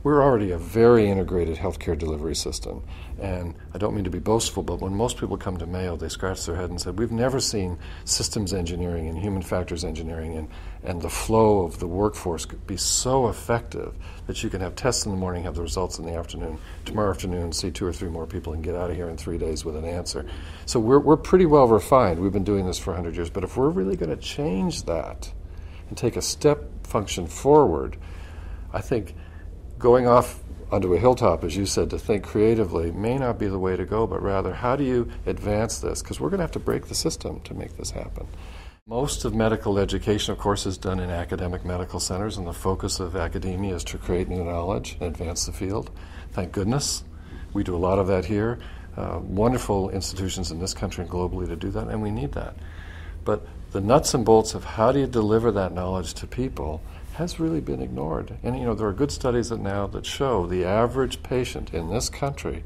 We're already a very integrated healthcare delivery system, and I don't mean to be boastful, but when most people come to Mayo, they scratch their head and say, we've never seen systems engineering and human factors engineering and the flow of the workforce be so effective that you can have tests in the morning, have the results in the afternoon, tomorrow afternoon see 2 or 3 more people and get out of here in 3 days with an answer. So we're pretty well refined. We've been doing this for 100 years, but if we're really going to change that and take a step function forward, I think going off onto a hilltop, as you said, to think creatively may not be the way to go, but rather how do you advance this? Because we're going to have to break the system to make this happen. Most of medical education, of course, is done in academic medical centers, and the focus of academia is to create new knowledge and advance the field. Thank goodness. We do a lot of that here. Wonderful institutions in this country and globally to do that, and we need that. But the nuts and bolts of how do you deliver that knowledge to people has really been ignored. And there are good studies that show the average patient in this country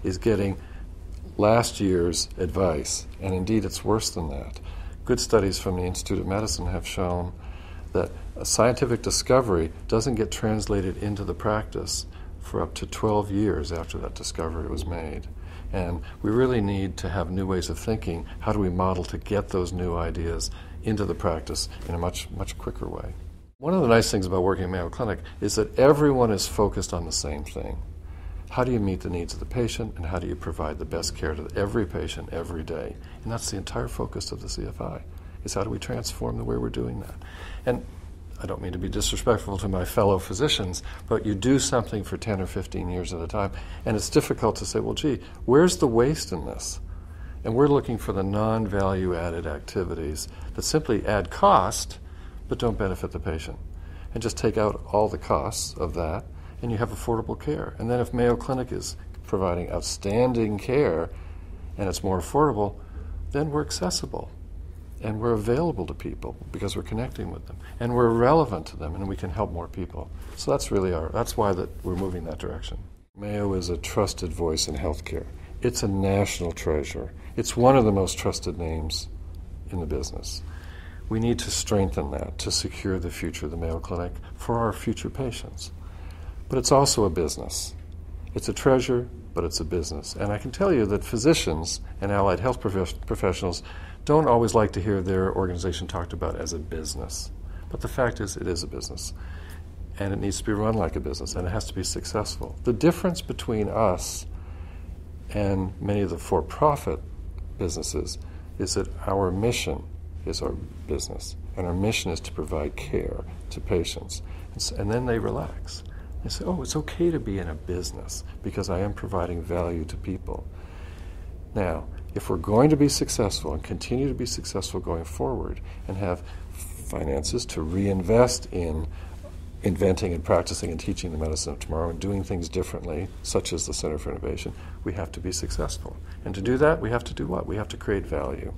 is getting last year's advice, and indeed it's worse than that. Good studies from the Institute of Medicine have shown that a scientific discovery doesn't get translated into the practice for up to 12 years after that discovery was made. And we really need to have new ways of thinking. How do we model to get those new ideas into the practice in a much, much quicker way? One of the nice things about working at Mayo Clinic is that everyone is focused on the same thing. How do you meet the needs of the patient, and how do you provide the best care to every patient every day? And that's the entire focus of the CFI, is how do we transform the way we're doing that? And I don't mean to be disrespectful to my fellow physicians, but you do something for 10 or 15 years at a time, and it's difficult to say, well, gee, where's the waste in this? And we're looking for the non-value-added activities that simply add cost, but don't benefit the patient. And just take out all the costs of that, and you have affordable care. And then if Mayo Clinic is providing outstanding care, and it's more affordable, then we're accessible. And we're available to people because we're connecting with them. And we're relevant to them, and we can help more people. So that's really that's why we're moving that direction. Mayo is a trusted voice in healthcare. It's a national treasure. It's one of the most trusted names in the business. We need to strengthen that to secure the future of the Mayo Clinic for our future patients. But it's also a business. It's a treasure, but it's a business. And I can tell you that physicians and allied health professionals don't always like to hear their organization talked about as a business. But the fact is, it is a business. And it needs to be run like a business, and it has to be successful. The difference between us and many of the for-profit businesses is that our mission is our business, and our mission is to provide care to patients. And then they relax. They say, oh, it's okay to be in a business because I am providing value to people. Now, if we're going to be successful and continue to be successful going forward and have finances to reinvest in inventing and practicing and teaching the medicine of tomorrow and doing things differently, such as the Center for Innovation, we have to be successful. And to do that, we have to do what? We have to create value.